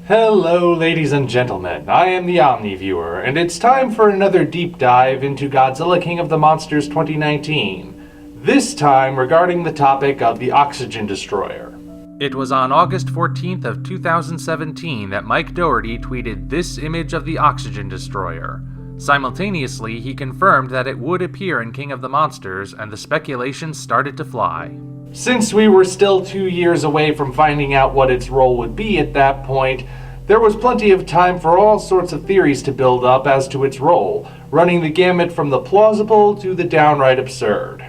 Hello, ladies and gentlemen. I am the Omni viewer, and it's time for another deep dive into Godzilla King of the Monsters 2019. This time regarding the topic of the Oxygen Destroyer. It was on August 14th of 2017 that Mike Dougherty tweeted this image of the Oxygen Destroyer. Simultaneously, he confirmed that it would appear in King of the Monsters, and the speculation started to fly. Since we were still 2 years away from finding out what its role would be at that point, there was plenty of time for all sorts of theories to build up as to its role, running the gamut from the plausible to the downright absurd.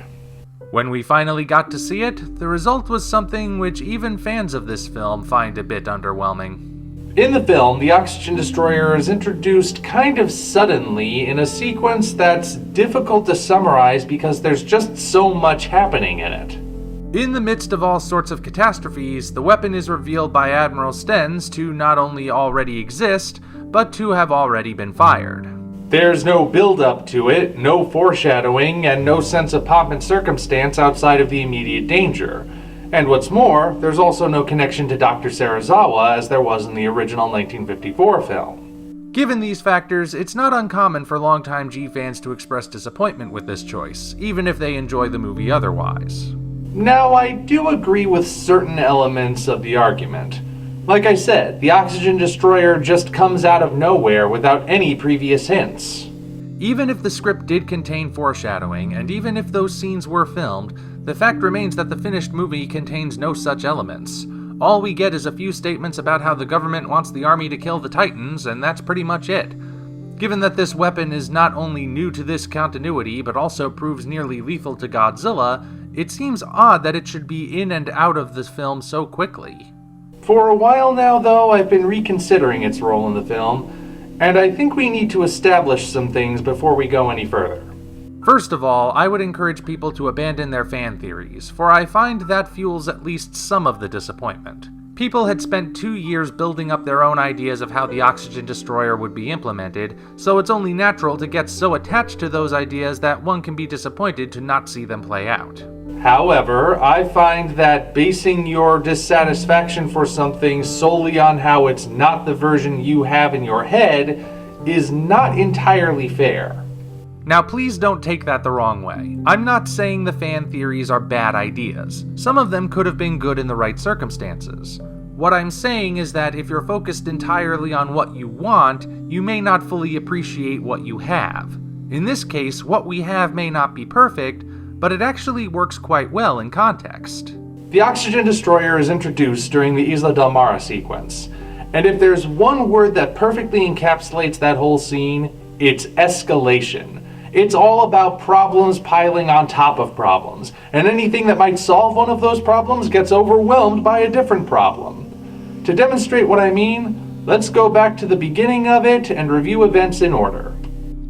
When we finally got to see it, the result was something which even fans of this film find a bit underwhelming. In the film, the Oxygen Destroyer is introduced kind of suddenly in a sequence that's difficult to summarize because there's just so much happening in it. In the midst of all sorts of catastrophes, the weapon is revealed by Admiral Stenz to not only already exist, but to have already been fired. There's no build-up to it, no foreshadowing, and no sense of pomp and circumstance outside of the immediate danger. And what's more, there's also no connection to Dr. Serizawa as there was in the original 1954 film. Given these factors, it's not uncommon for longtime G fans to express disappointment with this choice, even if they enjoy the movie otherwise. Now, I do agree with certain elements of the argument. Like I said, the Oxygen Destroyer just comes out of nowhere without any previous hints. Even if the script did contain foreshadowing, and even if those scenes were filmed, the fact remains that the finished movie contains no such elements. All we get is a few statements about how the government wants the army to kill the Titans, and that's pretty much it. Given that this weapon is not only new to this continuity, but also proves nearly lethal to Godzilla, it seems odd that it should be in and out of this film so quickly. For a while now, though, I've been reconsidering its role in the film, and I think we need to establish some things before we go any further. First of all, I would encourage people to abandon their fan theories, for I find that fuels at least some of the disappointment. People had spent 2 years building up their own ideas of how the Oxygen Destroyer would be implemented, so it's only natural to get so attached to those ideas that one can be disappointed to not see them play out. However, I find that basing your dissatisfaction for something solely on how it's not the version you have in your head is not entirely fair. Now please don't take that the wrong way. I'm not saying the fan theories are bad ideas. Some of them could have been good in the right circumstances. What I'm saying is that if you're focused entirely on what you want, you may not fully appreciate what you have. In this case, what we have may not be perfect, but it actually works quite well in context. The Oxygen Destroyer is introduced during the Isla del Mar sequence, and if there's one word that perfectly encapsulates that whole scene, it's escalation. It's all about problems piling on top of problems, and anything that might solve one of those problems gets overwhelmed by a different problem. To demonstrate what I mean, let's go back to the beginning of it and review events in order.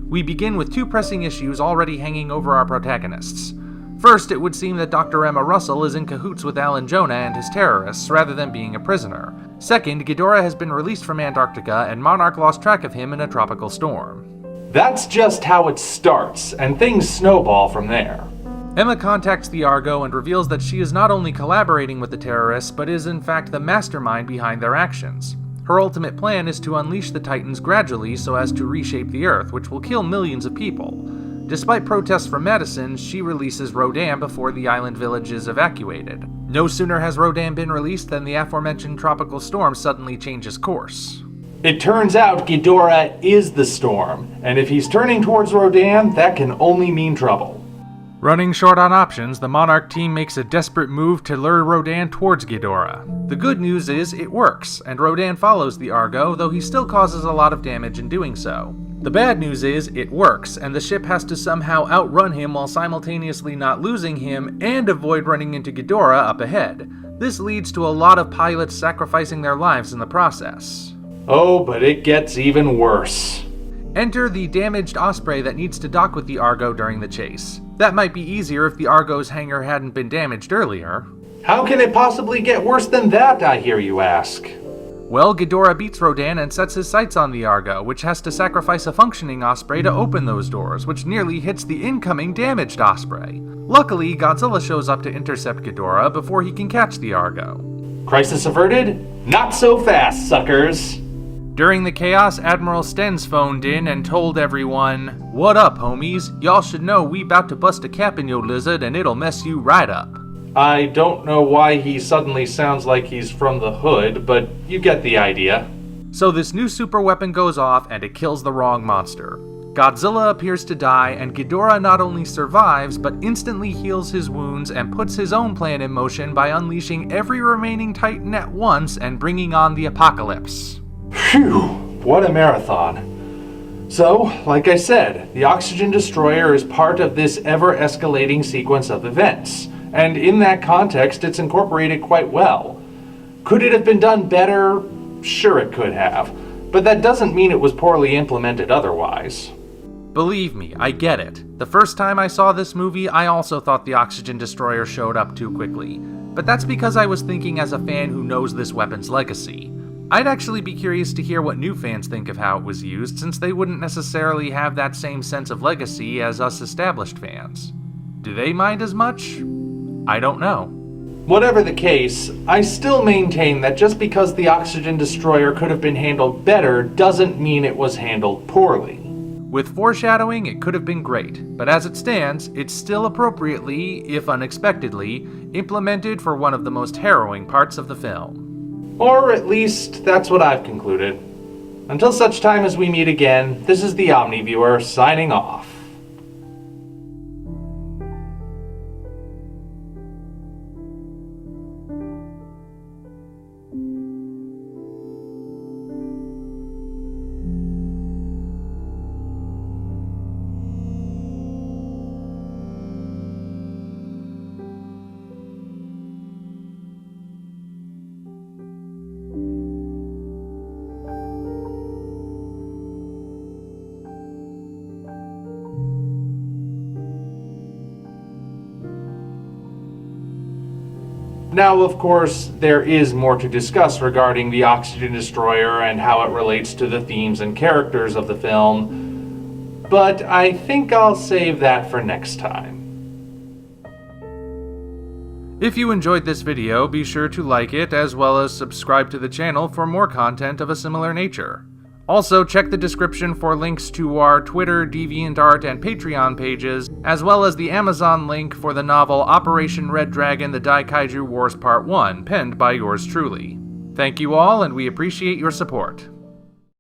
We begin with two pressing issues already hanging over our protagonists. First, it would seem that Dr. Emma Russell is in cahoots with Alan Jonah and his terrorists, rather than being a prisoner. Second, Ghidorah has been released from Antarctica, and Monarch lost track of him in a tropical storm. That's just how it starts, and things snowball from there. Emma contacts the Argo and reveals that she is not only collaborating with the terrorists, but is in fact the mastermind behind their actions. Her ultimate plan is to unleash the Titans gradually so as to reshape the Earth, which will kill millions of people. Despite protests from Madison, she releases Rodan before the island village is evacuated. No sooner has Rodan been released than the aforementioned tropical storm suddenly changes course. It turns out Ghidorah is the storm, and if he's turning towards Rodan, that can only mean trouble. Running short on options, the Monarch team makes a desperate move to lure Rodan towards Ghidorah. The good news is it works, and Rodan follows the Argo, though he still causes a lot of damage in doing so. The bad news is it works, and the ship has to somehow outrun him while simultaneously not losing him and avoid running into Ghidorah up ahead. This leads to a lot of pilots sacrificing their lives in the process. Oh, but it gets even worse. Enter the damaged Osprey that needs to dock with the Argo during the chase. That might be easier if the Argo's hangar hadn't been damaged earlier. How can it possibly get worse than that, I hear you ask? Well, Ghidorah beats Rodan and sets his sights on the Argo, which has to sacrifice a functioning Osprey to open those doors, which nearly hits the incoming damaged Osprey. Luckily, Godzilla shows up to intercept Ghidorah before he can catch the Argo. Crisis averted? Not so fast, suckers! During the chaos, Admiral Stenz phoned in and told everyone, "What up, homies? Y'all should know we bout to bust a cap in your lizard and it'll mess you right up." I don't know why he suddenly sounds like he's from the hood, but you get the idea. So this new super weapon goes off and it kills the wrong monster. Godzilla appears to die, and Ghidorah not only survives, but instantly heals his wounds and puts his own plan in motion by unleashing every remaining Titan at once and bringing on the apocalypse. Phew, what a marathon. So, like I said, the Oxygen Destroyer is part of this ever-escalating sequence of events, and in that context, it's incorporated quite well. Could it have been done better? Sure it could have, but that doesn't mean it was poorly implemented otherwise. Believe me, I get it. The first time I saw this movie, I also thought the Oxygen Destroyer showed up too quickly, but that's because I was thinking as a fan who knows this weapon's legacy. I'd actually be curious to hear what new fans think of how it was used, since they wouldn't necessarily have that same sense of legacy as us established fans. Do they mind as much? I don't know. Whatever the case, I still maintain that just because the Oxygen Destroyer could have been handled better doesn't mean it was handled poorly. With foreshadowing, it could have been great, but as it stands, it's still appropriately, if unexpectedly, implemented for one of the most harrowing parts of the film. Or at least, that's what I've concluded. Until such time as we meet again, this is the Omni Viewer signing off. Now, of course, there is more to discuss regarding the Oxygen Destroyer and how it relates to the themes and characters of the film, but I think I'll save that for next time. If you enjoyed this video, be sure to like it, as well as subscribe to the channel for more content of a similar nature. Also, check the description for links to our Twitter, DeviantArt, and Patreon pages, as well as the Amazon link for the novel Operation Red Dragon: The Daikaiju Wars Part 1, penned by yours truly. Thank you all, and we appreciate your support.